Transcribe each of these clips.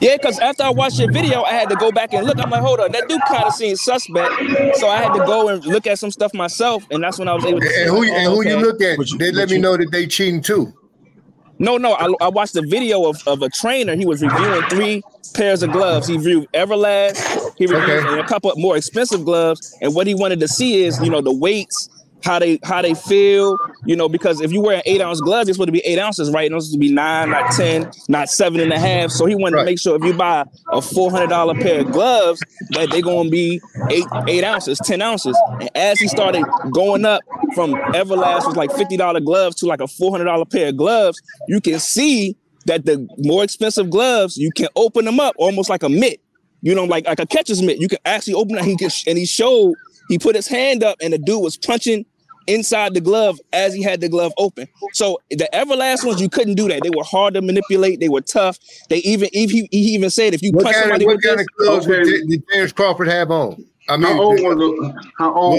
Yeah, because after I watched your video, I had to go back and look. I'm like, hold on, that dude kind of seemed suspect. So I had to go and look at some stuff myself, and that's when I was able to. And who you look at? They let me know that they cheating too. No, I watched the video of a trainer. He was reviewing 3 pairs of gloves. He reviewed Everlast. He reviewed a couple of more expensive gloves. And what he wanted to see is, you know, the weights, how they feel, you know, because if you wear 8-ounce gloves, it's supposed to be 8 ounces, right? And it's supposed to be 9, not 10, not 7.5. So he wanted to make sure if you buy a $400 pair of gloves, that they're going to be 8 ounces, 10 ounces. And as he started going up from Everlast was like $50 gloves to like a $400 pair of gloves, you can see that the more expensive gloves, you can open them up almost like a mitt, you know, like a catcher's mitt. You can actually open it. And he showed, he put his hand up and the dude was punching inside the glove as he had the glove open. So the Everlast ones, you couldn't do that. They were hard to manipulate. They were tough. He even said if you punch somebody with kind of gloves did Terrence Crawford have on? I mean, how old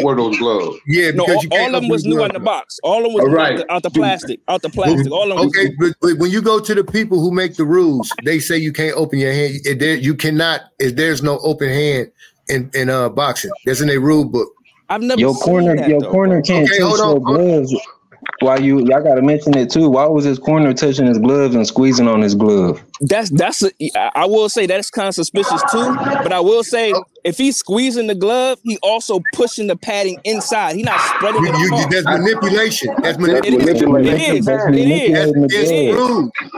were those gloves? Yeah, no, all of them was new in the box. All of them was out the plastic. All of them. Okay, but when you go to the people who make the rules, they say you can't open your hand. You cannot. There's no open hand in boxing. That's in a rule book. I've never your corner can't touch your gloves. Why y'all gotta mention it too? Why was his corner touching his gloves and squeezing on his glove? I will say that's kind of suspicious too. But I will say if he's squeezing the glove, he also pushing the padding inside. He's not spreading it. That's manipulation. That's manipulation.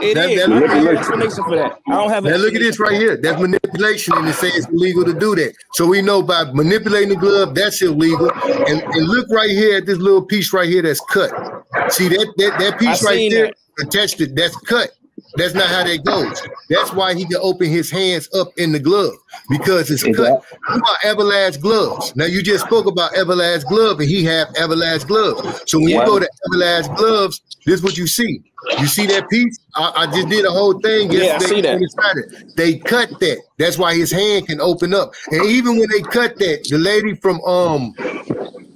It is. I don't have an explanation for that. I don't have. Now look at this right here. That's manipulation, and it says it's illegal to do that. So we know by manipulating the glove, that's illegal. And look right here at this little piece right here that's cut. See that piece right there attached it. That's cut. That's not how that goes. That's why he can open his hands up in the glove because it's cut. You got Everlast gloves. Now you just spoke about Everlast glove, and he have Everlast gloves. So when you go to Everlast gloves, this is what you see. You see that piece? I just did a whole thing yesterday. Yeah, I see that. They cut that. That's why his hand can open up. And even when they cut that, the lady from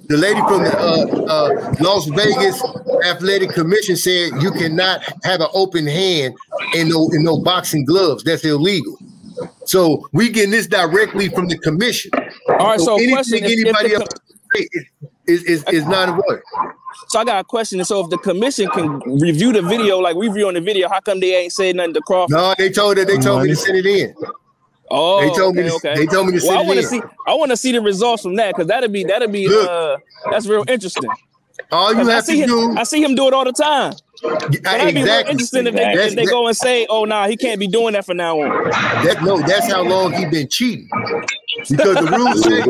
the Las Vegas Athletic Commission said you cannot have an open hand in no boxing gloves. That's illegal. So we getting this directly from the commission. All right. So anything anybody else say is not a word. So I got a question. So if the commission can review the video like we review on the video, how come they ain't said nothing to Crawford? No, they told me to send it in. Oh, they told me to send it in. I want to see the results from that because that'd be that's real interesting. All you have to do. I see him do it all the time. That'd be real interesting if they go and say, "Oh, nah, he can't be doing that from now on." That's how long he been cheating. Because the rules say.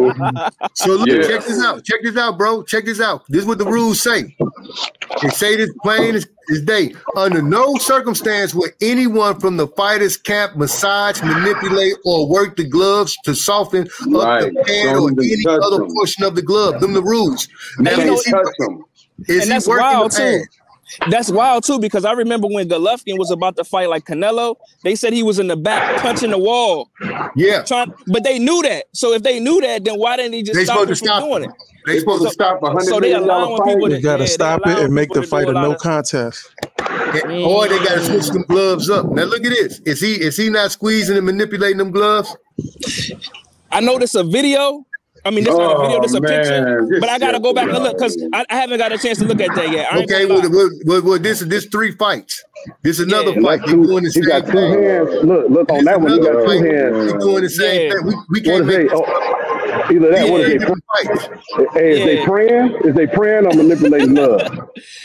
So look, check this out. Check this out, bro. Check this out. This is what the rules say. They say this plain as day. Under no circumstance will anyone from the fighter's camp massage, manipulate, or work the gloves to soften up the pad or any other portion of the glove. Them the rules. Now, and that's wild too. That's wild too, because I remember when Golovkin was about to fight like Canelo, they said he was in the back punching the wall. Yeah. But they knew that. So if they knew that, then why didn't they just stop him from doing it? They supposed to stop $100 so they allowing people to gotta stop it and make the fight a no contest. Or they gotta switch them gloves up. Now look at this. Is he not squeezing and manipulating them gloves? I noticed a video. I mean, this is not a video, this is a picture. But I gotta go back and look because I haven't got a chance to look at that yet. Okay, well, this 3 fights. This is another fight. They're doing the same got 2 hands. Look on that one. You got 2 hands. They're doing the same thing. We can't make this. Either that, what is they? Hey, is they praying? Is they praying or manipulating gloves?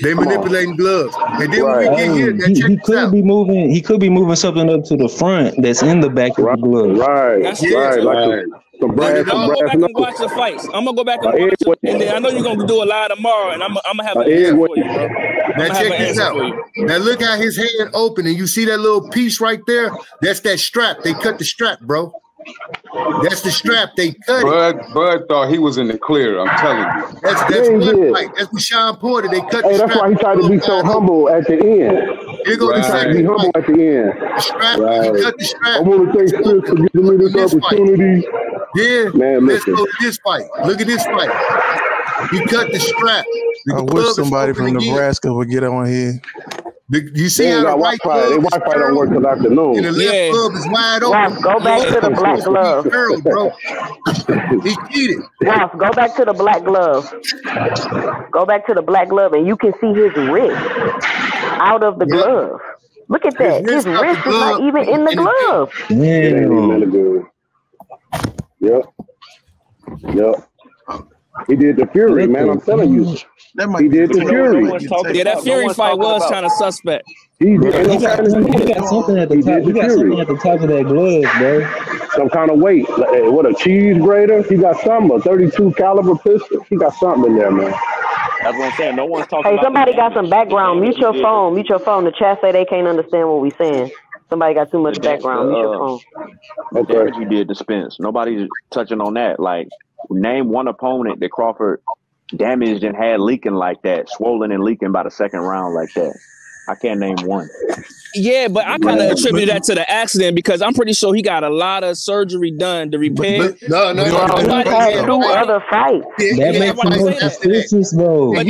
They manipulating gloves. And then when we get here, he could be moving. He could be moving something up to the front that's in the back of the glove. Right. I'm gonna go back and watch the fights. I'm gonna go back and watch it. And then I know you're gonna do a live tomorrow, and I'm gonna have an answer for you, bro. Now check this out. Now look how his hand open, and you see that little piece right there? That's that strap. They cut the strap, bro. That's the strap. They cut it. Bud thought he was in the clear. I'm telling you. That's right. That's with Sean Porter. They cut the strap. That's why he tried to be so humble at the end. Here goes the second be humble at the end. The strap. He cut the strap. I want to thank Chris for giving me this opportunity. Yeah, man, let's go to this fight. Look at this fight. He cut the strap. I wish somebody from Nebraska would get on here. You see how the right Wi-Fi, their Wi-Fi don't work till afternoon. And the left glove is wide open. Ross, go back to the black glove. Girl, bro. He cheated. Ross, go back to the black glove. Go back to the black glove, and you can see his wrist out of the glove. Look at that. His wrist is not even in the glove. Yep. He did the Fury, man. I'm telling you. He did the Fury. Yeah, that Fury fight was kind of suspect. He got something at the top. He got something at the top of that glove, bro. Some kind of weight. Like, what, a cheese grater? He got something. A 32 caliber pistol. He got something in there, man. That's what I'm saying. No one's talking. Hey, somebody got some background. Mute your phone. Mute your phone. The chat say they can't understand what we saying. Somebody got too much background. Mute your phone. The damage you did to Spence. Nobody's touching on that. Like, name one opponent that Crawford damaged and had leaking like that, swollen and leaking by the second round like that. I can't name one. Yeah, but I kind of attribute that to the accident because I'm pretty sure he got a lot of surgery done to repair. No. He had 2 other fights. That makes him more suspicious, bro. But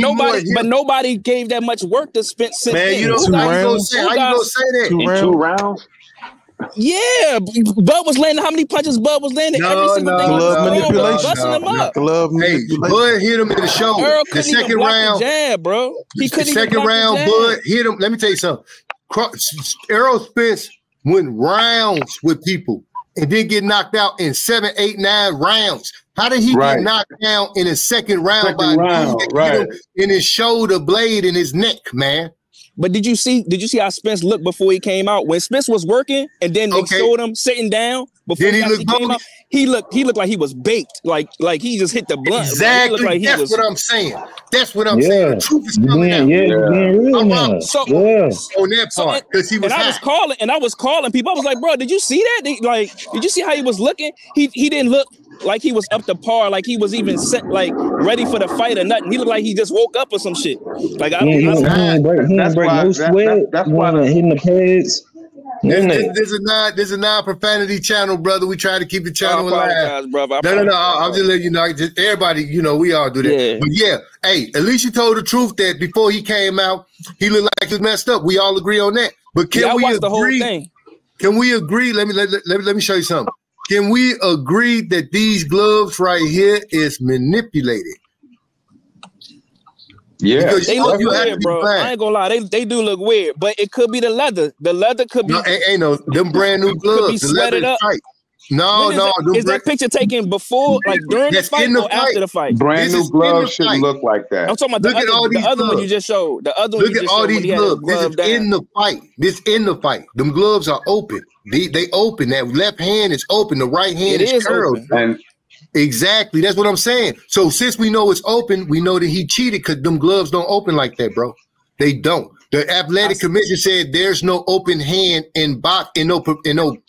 nobody gave that much work to Spence. Man, you don't how you gonna say that? In 2 rounds? Yeah, Bud was landing. How many punches Bud was landing? Glove manipulation. Bud hit him in the shoulder. Earl the second round, jab, bro. He couldn't. The second round, Bud hit him. Let me tell you something. Errol Spence went rounds with people and didn't get knocked out in 7, 8, 9 rounds. How did he get knocked down in his second round by hit him in his shoulder blade in his neck, man? But did you see how Spence looked before he came out? When Spence was working and then they showed him sitting down before he came out, he looked like he was baked. Like he just hit the blunt. Exactly. Like That's what I'm saying. That's what I'm saying. The truth is coming out. On that part, because he was. I was calling people. I was like, bro, did you see that? Did you see how he was looking? He didn't look like he was up to par, like he was even set, like ready for the fight or nothing. He looked like he just woke up or some shit. Like he didn't break no sweat. That's why hitting the pads. This is a non-profanity channel, brother. We try to keep the channel alive. Brother. No. I'll just let you know. Everybody, we all do that. Yeah. But yeah, hey, at least you told the truth that before he came out, he looked like he was messed up. We all agree on that. But can we agree? The whole thing. Can we agree? Let me show you something. Can we agree that these gloves right here is manipulated? Yeah, they look weird, bro. I ain't gonna lie, they do look weird, but it could be the leather. The leather could be. No, ain't no them brand new gloves. Could be sweated up. Tight. No. Is that picture taken before, like during the fight, or after the fight? Brand new gloves shouldn't look like that. I'm talking about the other one you just showed. The other one. Look at all these gloves. This is in the fight. This in the fight. Them gloves are open. They open. That left hand is open. The right hand is curled. And exactly. That's what I'm saying. So since we know it's open, we know that he cheated because them gloves don't open like that, bro. They don't. The athletic commission said there's no open hand in no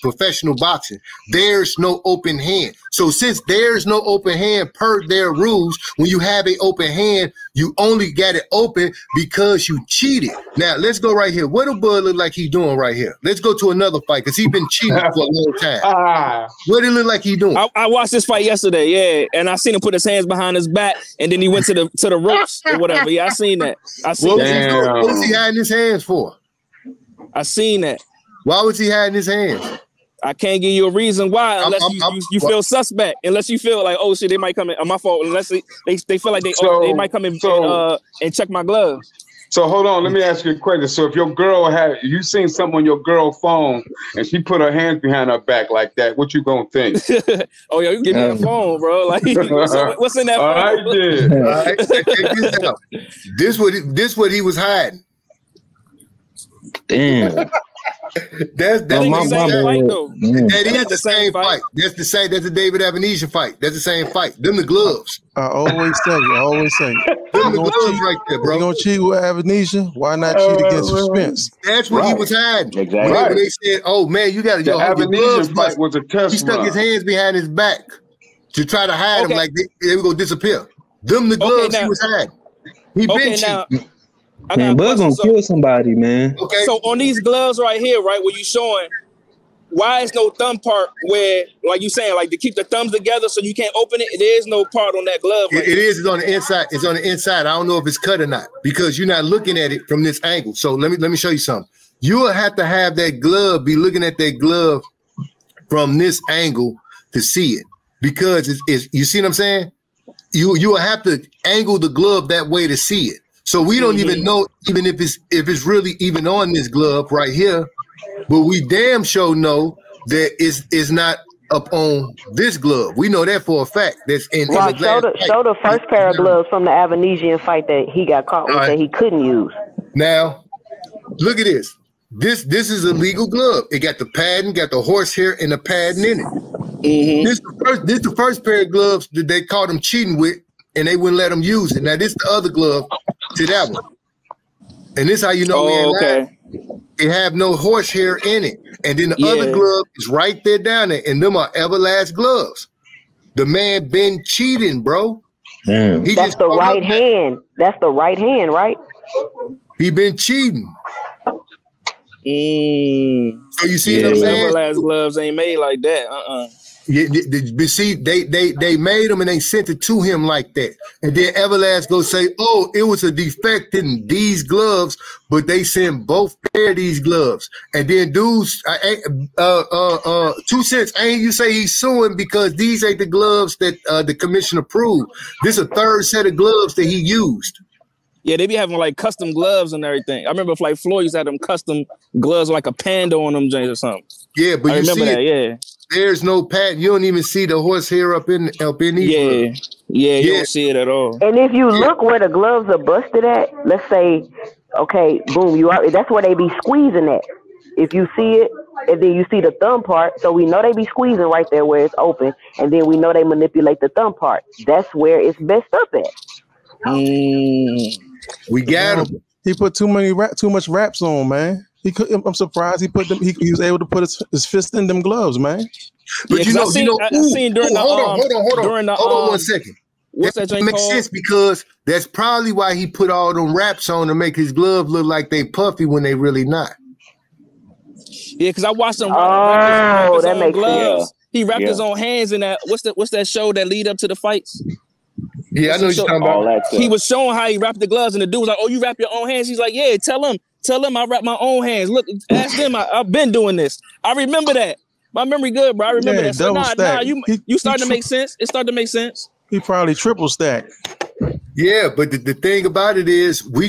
professional boxing. There's no open hand. So since there's no open hand per their rules, when you have an open hand, you only got it open because you cheated. Now let's go right here. What do Bud look like he doing right here? Let's go to another fight because he's been cheating for a long time. What do it look like he doing? I watched this fight yesterday, yeah, and I seen him put his hands behind his back, and then he went to the ropes or whatever. Yeah, I seen that. What was he hiding his hands for? I seen that. Why was he hiding his hands? I can't give you a reason why unless you feel suspect. Unless you feel like, oh shit, they might come in. My fault. Unless they feel like they might come in and check my gloves. So hold on, let me ask you a question. So if your girl you seen something on your girl phone and she put her hands behind her back like that, what you gonna think? Oh yeah, you give me a phone, bro. Like what's in that phone? All right, check this out. This what he was hiding. Damn. That's the same fight, though. That is the same fight. That's the David Avenetia fight. That's the same fight. Them the gloves. I always say. Them the gloves right there, bro. You gonna cheat with Avenetia? Why not cheat against Spence? That's what he was hiding. Exactly. When they said, "Oh man, you got to the Avenetia fight was a test. He stuck his hands behind his back to try to hide him, like they were gonna disappear. Them the gloves he was hiding. He been cheating. Man, Bud gonna kill somebody, man. Okay. So on these gloves right here, right, where you showing, why is no thumb part where, like you saying, like to keep the thumbs together so you can't open it? There is no part on that glove. It is. It's on the inside. It's on the inside. I don't know if it's cut or not because you're not looking at it from this angle. So let me show you something. You will have to have that glove, be looking at that glove from this angle to see it because it's you see what I'm saying? You will have to angle the glove that way to see it. So we don't even know even if it's really even on this glove right here, but we damn sure know that it's not up on this glove. We know that for a fact. That's in Rob, show the first pair of gloves from the Avanesian fight that he got caught with that he couldn't use. Now, look at this. This is a legal glove. It got the padding, got the horsehair and the padding in it. This the first pair of gloves that they caught him cheating with, and they wouldn't let him use it. Now this the other glove to that one, and this how you know we ain't lying. It have no horsehair in it, and then the other glove is right there down there, and them are Everlast gloves. The man been cheating, bro. That's the right hand. That's the right hand, right? He been cheating. So you see what I'm saying? Everlast gloves ain't made like that. Yeah, but see, they made them and they sent it to him like that, and then Everlast go say, "Oh, it was a defect in these gloves," but they sent both pair of these gloves, and then dudes, 2 cents. Ain't you say he's suing because these ain't the gloves that the commission approved? This is a third set of gloves that he used. Yeah, they be having like custom gloves and everything. I remember if like Floyd used to have them custom gloves like a panda on them joints or something. Yeah, but I remember that. Yeah. There's no pattern. You don't even see the horsehair up in these gloves. Yeah, you don't see it at all. And if you look where the gloves are busted at, let's say, okay, boom, that's where they be squeezing at. If you see it, and then you see the thumb part, so we know they be squeezing right there where it's open, and then we know they manipulate the thumb part. That's where it's messed up at. We got him. He put too much wraps on, man. I'm surprised he put them. He was able to put his fist in them gloves, man. But I seen during hold on 1 second. What's that makes sense because that's probably why he put all them wraps on to make his glove look like they puffy when they really not. Yeah, because I watched him. That makes gloves. Sense. He wrapped his own hands in that. What's that show that lead up to the fights? Yeah, I know you're talking about. He was showing how he wrapped the gloves, and the dude was like, "Oh, you wrap your own hands?" He's like, "Yeah, tell him I wrap my own hands. Look, ask them. I've been doing this. I remember that. My memory good, bro. I remember that." So you starting to make sense. It started to make sense. He probably triple stacked. Yeah, but the thing about it is, we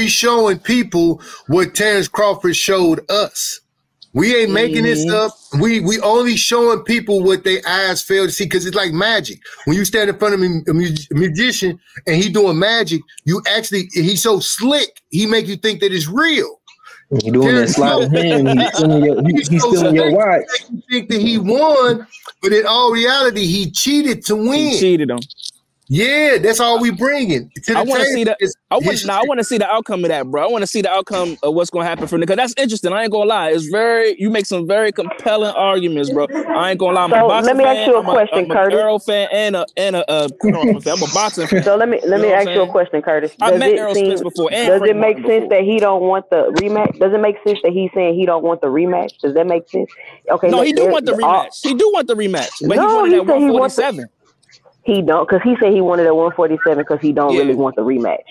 showing people what Terrence Crawford showed us. We ain't making this up. We only showing people what their eyes fail to see because it's like magic. When you stand in front of a musician and he doing magic, he's so slick, he make you think that it's real. He doing that slide of hand. He's stealing your watch. You think that he won, but in all reality, he cheated to win. He cheated him. Yeah, that's all we bringing. I want to see that. I want to see the outcome of that, bro. I want to see the outcome of what's going to happen from because that's interesting. I ain't gonna lie. You make some very compelling arguments, bro. I ain't gonna lie. I'm a boxing let me ask you a question, Curtis. I'm a Errol fan and a I'm a boxing fan. So let me ask you a question, Curtis. I met Errol Spence before. Does it make sense that he don't want the rematch? Does it make sense that he's saying he don't want the rematch? Does that make sense? Okay. No, he do want the rematch. He do want the rematch, but he wanted that 147. He don't, because he said he wanted a 147 because he don't really want the rematch.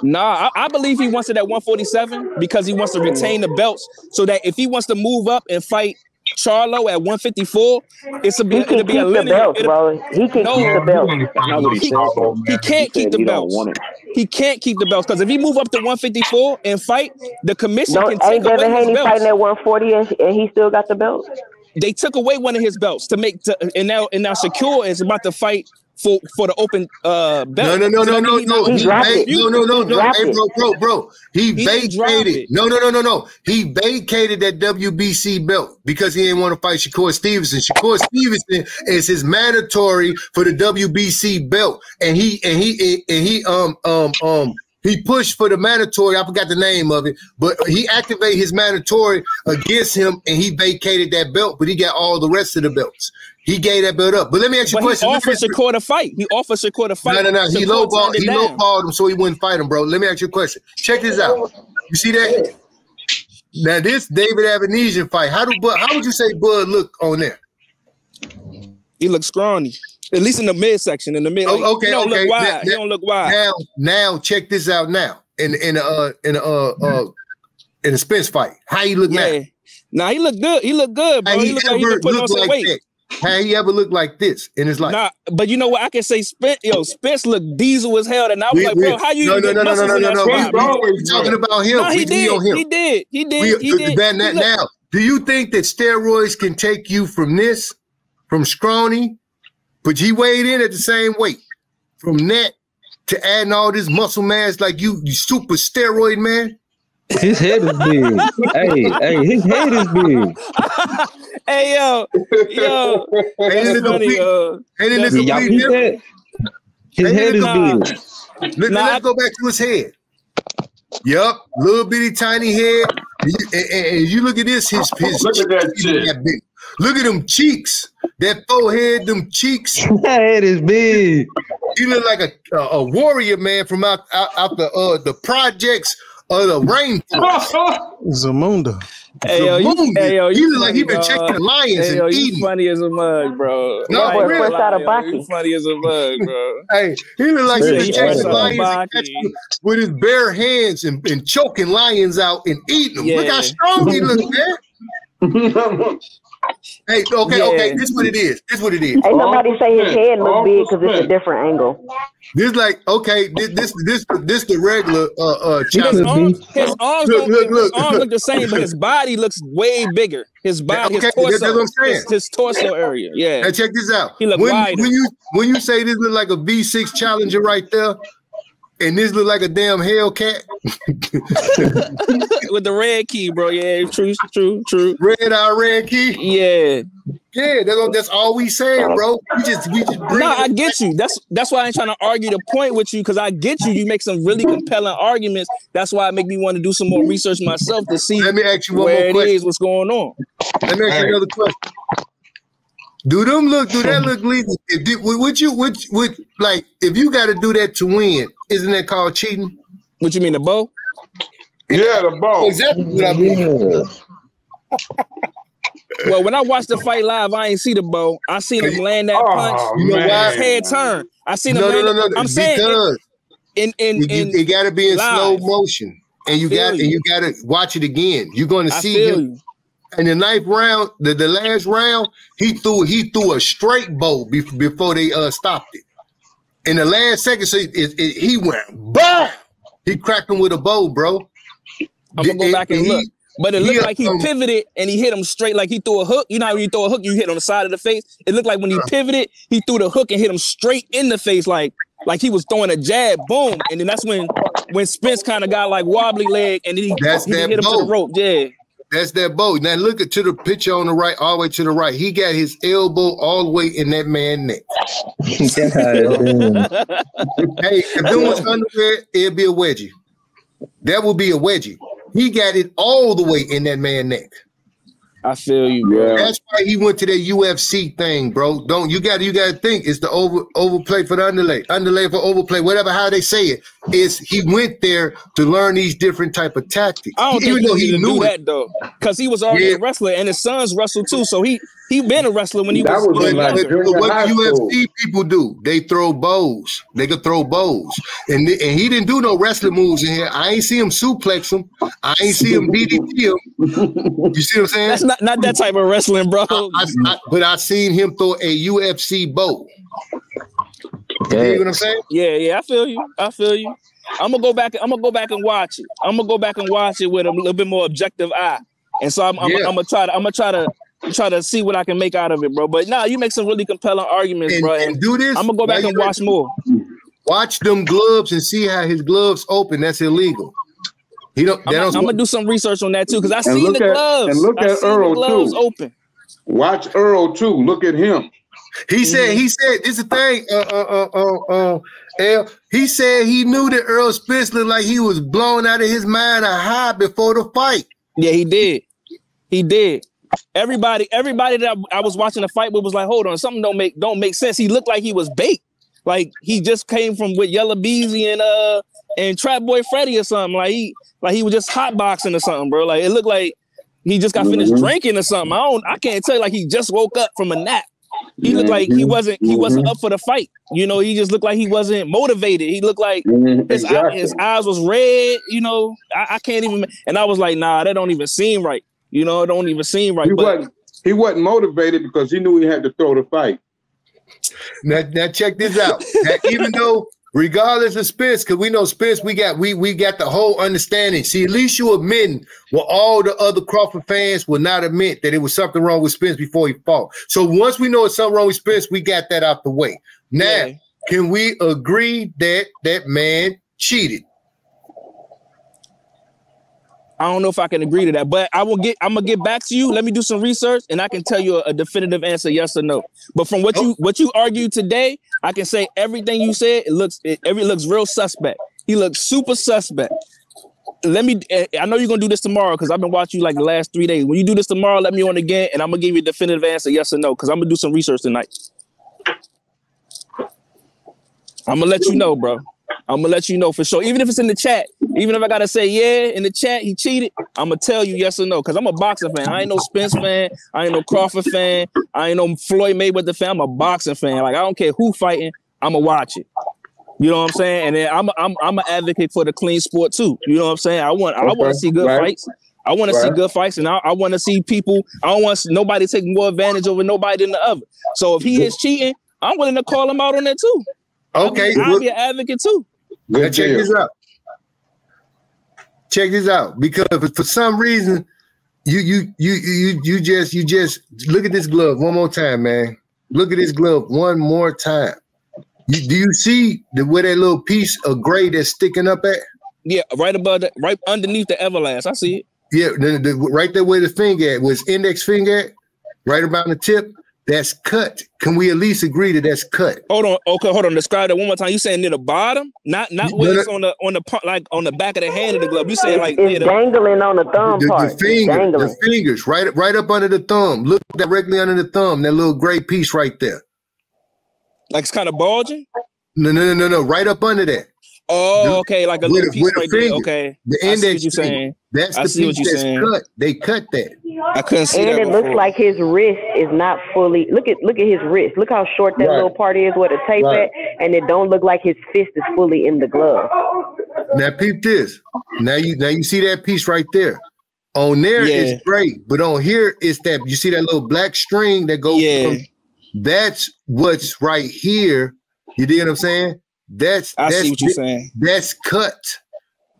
Nah, I believe he wants it at 147 because he wants to retain the belts so that if he wants to move up and fight Charlo at 154, it'll be a linear. Belts, bro. He can keep the belts. He can't keep the belts. He can't keep the belts because if he move up to 154 and fight, the commission can take away his belts. Ain't Devin Haney fighting at 140 and he still got the belts? They took away one of his belts and now Shakur is about to fight for the open belt. No. Hey, bro. He vacated. No. He vacated that WBC belt because he didn't want to fight Shakur Stevenson. Shakur Stevenson is his mandatory for the WBC belt, and he pushed for the mandatory. I forgot the name of it, but he activated his mandatory against him, and he vacated that belt. But he got all the rest of the belts. He gave that belt up. But let me ask you a question. He offered Shakur to fight. No. He lowballed him so he wouldn't fight him, bro. Let me ask you a question. Check this out. You see that? Now this David Avenesian fight, how would you say Bud look on there? He looks scrawny. At least in the midsection. In the mid, like, okay, he don't look wide. He don't look wide. Now check this out. Now in a Spence fight, how he look now? Nah, he look good. He look good, bro. He look like he been putting on some weight. That? How he ever looked like this in his life? Nah, but you know what? I can say Spence look diesel as hell. And I was like, bro, how you even get muscles in that spot? We're talking about him. No, he did. He did. Now, do you think that steroids can take you from scrawny, but he weighed in at the same weight, from that to adding all this muscle mass like you super steroid man? His head is big. hey, his head is big. Hey, yo. Y'all peep that? His head is big. Let's go back to his head. Yup, little bitty tiny head. And you look at this, his look at that shit. Big. Look at them cheeks, that forehead, them cheeks. That head is big. He look like a warrior man from out the projects of the rainforest. Zamunda. Hey, yo, he look like he been checking the lions and eating. You funny as a mug, bro. No, fresh out of Baki. You funny as a mug, bro. Hey, he look like he been checking the lions and catching with his bare hands and choking lions out and eating them. Look how strong he look, man. Hey, okay. This what it is. Ain't nobody say his head look big because it's a different angle. This like this the regular challenge. His arms look the same, but his body looks way bigger. His body, his torso, that's what I'm saying. His torso area. Yeah. Now check this out. He look wider. When you say this look like a V6 Challenger right there, and this look like a damn Hellcat with the red key, bro. Yeah, true. Red key. Yeah, that's all we saying, bro. We just I get you. That's why I ain't trying to argue the point with you, because I get you. You make some really compelling arguments. That's why it make me want to do some more research myself to see Let me ask you one where more question. It is, what's going on. Let me ask you another question. Do that look legal? If you got to do that to win, isn't that called cheating? What you mean, the bow? Yeah, the bow. Exactly what I mean. Well, when I watched the fight live, I ain't see the bow. I seen him land that punch. You know why? His head turn. I seen him land. No. I'm saying it got to be in slow motion, and you got to watch it again. You're going to see him. In the ninth round, the last round, he threw a straight bow before they stopped it. In the last second, so he went BAM! He cracked him with a bow, bro. I'm gonna go back and look. But it looked like he pivoted and he hit him straight, like he threw a hook. You know how when you throw a hook, you hit on the side of the face? It looked like when he pivoted, he threw the hook and hit him straight in the face, like he was throwing a jab, boom. And then that's when Spence kind of got like wobbly leg and then he hit him to the rope. Yeah. That's that bow. Now look to the picture on the right, all the way to the right. He got his elbow all the way in that man's neck. Hey, if it was underwear, it'd be a wedgie. That would be a wedgie. He got it all the way in that man's neck. I feel you, bro. That's why he went to that UFC thing, bro. You got to think it's the overplay for the underlay for overplay, whatever how they say it. Is he went there to learn these different type of tactics? I don't think he knew that though, because he was already a wrestler and his sons wrestled too. So he been a wrestler when he was. But what the UFC people do? They throw bows. They could throw bows, and he didn't do no wrestling moves in here. I ain't see him suplex him. I ain't see him DDT him. You see what I'm saying? That's not that type of wrestling, bro. But I seen him throw a UFC bow. You know what I'm saying? Yeah, I feel you. I'm gonna go back and watch it. I'm gonna go back and watch it with a little bit more objective eye. And so I'm gonna try to see what I can make out of it, bro. But you make some really compelling arguments, bro. And do this. I'm gonna go back and watch more. Watch them gloves and see how his gloves open. That's illegal. I'm gonna do some research on that too, because I seen the gloves. And look at Earl too. Open. Watch Earl too. Look at him. He said this is the thing. He said he knew that Earl Spence looked like he was blown out of his mind or high before the fight. Yeah, he did. Everybody that I was watching the fight with was like, hold on, something don't make sense. He looked like he was baked. like he just came from with Yella Beezy and Trap Boy Freddy or something. Like he was just hotboxing or something, bro. Like it looked like he just got finished drinking or something. I can't tell you, like he just woke up from a nap. He looked like he wasn't up for the fight. You know, he just looked like he wasn't motivated. He looked like his eyes was red. You know, I can't even. And I was like, nah, that don't even seem right. You know, it don't even seem right. He wasn't motivated because he knew he had to throw the fight. Now check this out. Now, even though, regardless of Spence, because we know Spence, we got the whole understanding. See, at least you admitting what all the other Crawford fans will not admit, that it was something wrong with Spence before he fought. So once we know it's something wrong with Spence, we got that out the way. Now, can we agree that that man cheated? I don't know if I can agree to that, but I'm gonna get back to you. Let me do some research, and I can tell you a definitive answer, yes or no. But from what you argued today, I can say everything you said. It looks real suspect. He looks super suspect. I know you're gonna do this tomorrow because I've been watching you like the last 3 days. When you do this tomorrow, let me on again, and I'm gonna give you a definitive answer, yes or no, because I'm gonna do some research tonight. I'm gonna let you know, bro. I'm gonna let you know for sure. Even if it's in the chat, even if I gotta say in the chat he cheated, I'm gonna tell you yes or no. Cause I'm a boxing fan. I ain't no Spence fan. I ain't no Crawford fan. I ain't no Floyd Mayweather fan. I'm a boxing fan. Like I don't care who fighting. I'm gonna watch it. You know what I'm saying? And then I'm an advocate for the clean sport too. You know what I'm saying? I want to see good fights. I want to see good fights, and I want to see people. I don't want nobody taking more advantage over nobody than the other. So if he is cheating, I'm willing to call him out on that too. Okay, I'll be an advocate too. Now check this out. Check this out, because for some reason you just look at this glove one more time, man. Look at this glove one more time. Do you see where that little piece of gray that's sticking up at? Yeah, right underneath the Everlast. I see it. Yeah, right there where the finger at, was index finger at, right about the tip. That's cut. Can we at least agree that that's cut? Hold on. Okay, hold on. Describe that one more time. You saying near the bottom, not where it's on the back of the hand of the glove. You saying like it's dangling on the thumb part. The fingers, right up under the thumb. Look directly under the thumb. That little gray piece right there. Like it's kind of bulging. No. Right up under that. Oh, okay, like a little piece right there. Okay, the index you're saying. That's the piece that's cut. They cut that. I couldn't see that. And it looks like his wrist is not fully. Look at his wrist. Look how short that little part is where the tape at, and it don't look like his fist is fully in the glove. Now peep this. Now you see that piece right there. On there it's great, but on here is that you see that little black string that goes from. That's what's right here. You dig what I'm saying? I see what you're saying. That's cut.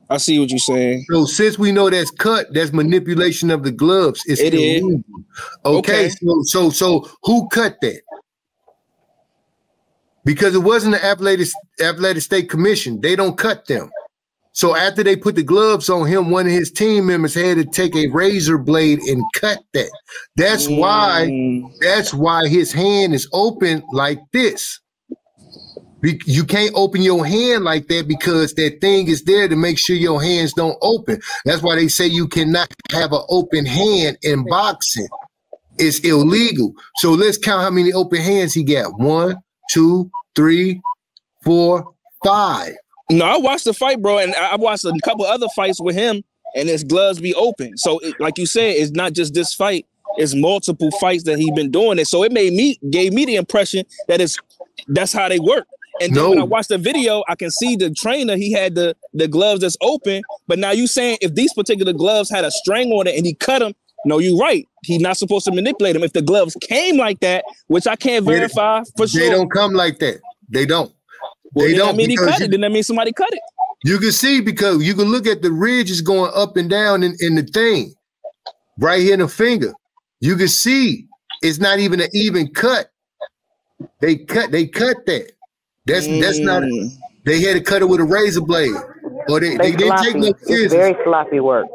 I see what you're saying. So since we know that's cut, that's manipulation of the gloves. It's illegal. Okay. So who cut that? Because it wasn't the Athletic State Commission. They don't cut them. So after they put the gloves on him, one of his team members had to take a razor blade and cut that. That's why his hand is open like this. You can't open your hand like that because that thing is there to make sure your hands don't open. That's why they say you cannot have an open hand in boxing. It's illegal. So let's count how many open hands he got. 1, 2, 3, 4, 5. No, I watched the fight, bro, and I watched a couple other fights with him, and his gloves be open. So, like you said, it's not just this fight; it's multiple fights that he's been doing it. So it gave me the impression that that's how they work. And then when I watched the video, I can see the trainer, he had the gloves that's open. But now you saying if these particular gloves had a string on it and he cut them, no, you're right. He's not supposed to manipulate them. If the gloves came like that, which I can't verify for sure. They don't come like that. They don't. Well, they don't. Mean he cut it. Then that means somebody cut it. You can see because you can look at the ridges going up and down in the thing. Right here in the finger. You can see it's not even an even cut. They cut that. That's not. They had to cut it with a razor blade, or they didn't take no scissors. It's very sloppy work.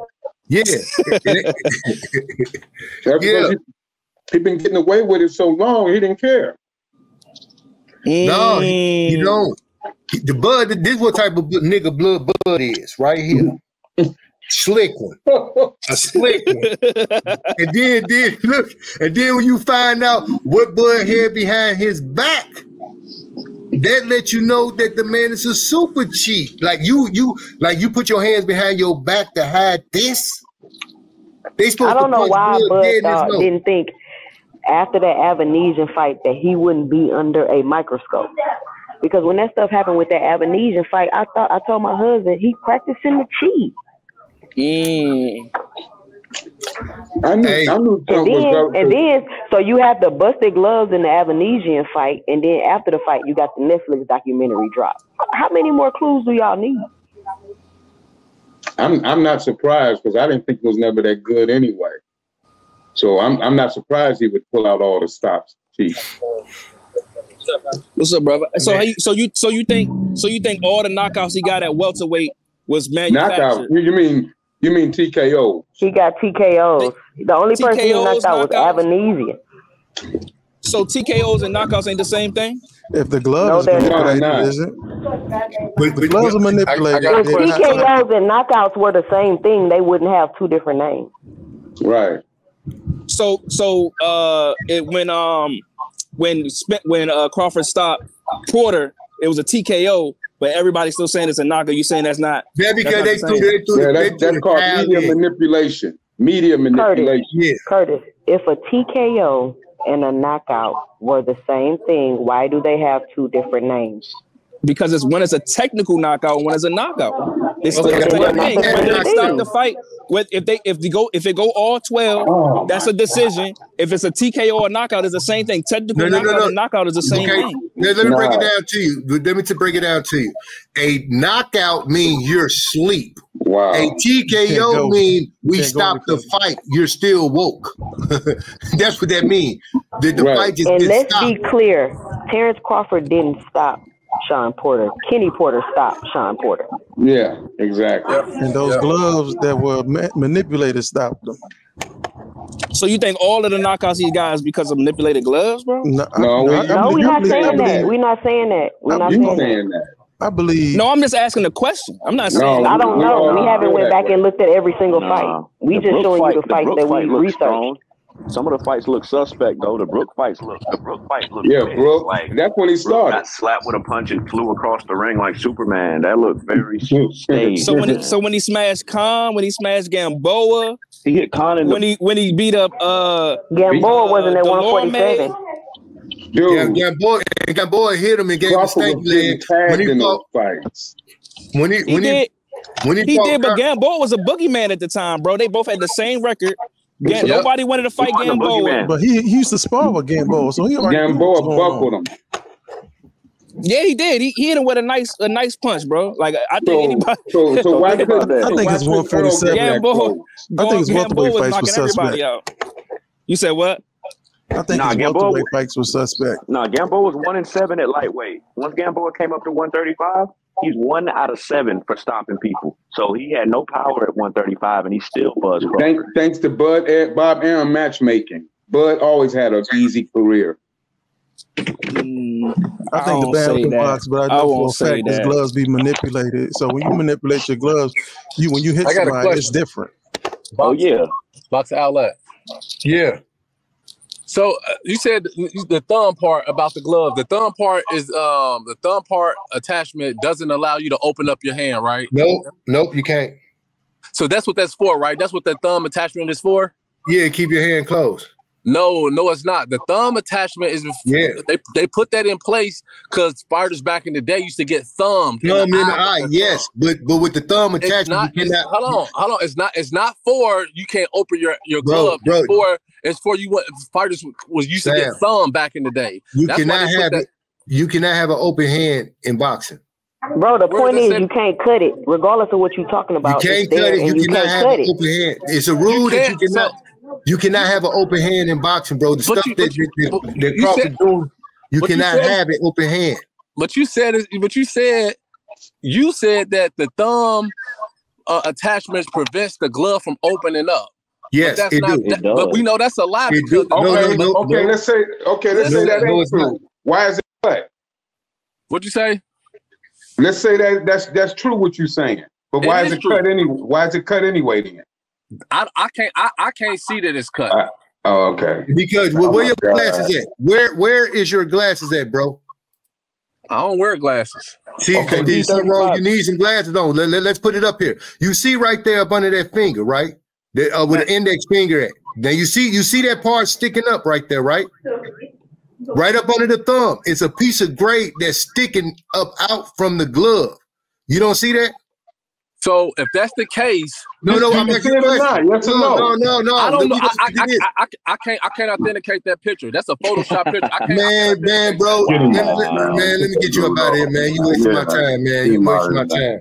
Yeah. He been getting away with it so long, he didn't care. No, he don't. The bud. This is what type of nigga bud is right here. Slick one, a slick one, and then look, and then when you find out what bud had behind his back. that lets you know that the man is a super cheat. Like you put your hands behind your back to hide this. They supposed I don't to know why Bud no. didn't think after that Avanesian fight that he wouldn't be under a microscope. Because when that stuff happened with that Avanesian fight, I told my husband he practicing the cheat. I knew and then so you have the busted gloves in the Avanesian fight, and then after the fight you got the Netflix documentary drop. How many more clues do y'all need? I'm not surprised because I didn't think it was never that good anyway. So I'm not surprised he would pull out all the stops. What's up, brother? So you think all the knockouts he got at welterweight was manufactured? Knockout? You mean TKO? He got TKOs. The only person he knocked out was Avanesian. So TKOs and knockouts ain't the same thing? If the gloves are manipulated, is it? The gloves are manipulated. If TKOs and knockouts were the same thing, they wouldn't have two different names. Right. So when Crawford stopped Porter, it was a TKO, but everybody's still saying it's a knockout. You saying that's not? Yeah, because that's called media manipulation. Media manipulation. Curtis, if a TKO and a knockout were the same thing, why do they have two different names? Because one is a technical knockout, and one is a knockout. It's still the same thing. When they stop the fight, if they go all 12, that's a decision. If it's a TKO or knockout, it's the same thing. Technical knockout and knockout is the same thing. Let me break it down to you. Let me break it down to you. A knockout means you're asleep. Wow. A TKO means we stopped the fight. You're still woke. That's what that means. The fight just and let's stopped. be clear. Terrence Crawford didn't stop Sean Porter. Kenny Porter stopped Sean Porter. Yeah, exactly. And those gloves that were manipulated stopped them. So you think all of the knockouts he got is because of manipulated gloves, bro? No, we're not saying that. We're not saying that. We're not saying that. I believe. No, I'm just asking a question. I'm not saying. I don't know. We haven't went back and looked at every single fight. We just showing you the fights that we researched. Some of the fights look suspect though. The Brook fight look. Yeah, Brook. Like that's when he started. Got slapped with a punch and flew across the ring like Superman. That looked very staged. So when he smashed Khan, when he smashed Gamboa, he hit Khan in when he beat up Gamboa wasn't at 147. Dude, Gamboa hit him and gave him a stank leg when he fought fights. When he did, but Gamboa was a boogeyman at the time, bro. They both had the same record. Nobody wanted to fight Gamboa, but he used to spar with Gamboa, so he Gamboa buckled him. Yeah, he did. He hit him with a nice punch, bro. Like I think anybody. So why could that? I think it's 147. I think it's welterweight fights were suspect. You said what? I think his welterweight fights were suspect. Gamboa was 1-7 at lightweight. Once Gamboa came up to 135, he's 1 out of 7 for stopping people. So he had no power at 135, and he still buzzed. Thanks to Bob Arum matchmaking. Bud always had an easy career. I think the bad box, but I know for a fact his gloves be manipulated. So when you manipulate your gloves, when you hit somebody, it's different. Box outlet. Yeah. So you said the thumb part about the glove. The thumb part is the thumb part attachment doesn't allow you to open up your hand, right? Nope, you can't. So that's what that's for, right? That's what the thumb attachment is for? Yeah, keep your hand closed. No, it's not. The thumb attachment is they put that in place because fighters back in the day used to get thumbed. Thumb in the eye, yes. But with the thumb attachment, you cannot. Hold on. It's not for you can't open your glove. It's for you. What fighters was used to get thumb back in the day. You cannot have it. You cannot have an open hand in boxing. Bro, the point is you can't cut it, regardless of what you're talking about. You can't cut it. You cannot have an open hand. It's a rule that you cannot. You cannot have an open hand in boxing, bro. The stuff that Crawford doing, you cannot have an open hand. But you said that the thumb attachments prevents the glove from opening up. Yes, it does. But we know that's a lie. Let's say that ain't true. Why is it cut? What'd you say? Let's say that's true what you're saying. But why is it cut anyway? Why is it cut anyway then? I can't see that it's cut. Okay. Because where your glasses at? Where is your glasses at, bro? I don't wear glasses. See, okay, you need some glasses on. Let's put it up here. You see right there up under that finger, right? With the index finger at. Now you see that part sticking up right there, right? Right up under the thumb. It's a piece of grate that's sticking up out from the glove. You don't see that? So if that's the case, no, I'm not sure yes or no. No. I don't know. I can't authenticate that picture. That's a Photoshop picture. Man, bro. Man, let me get you up out of here, man. You wasting my time, man. You wasting my time.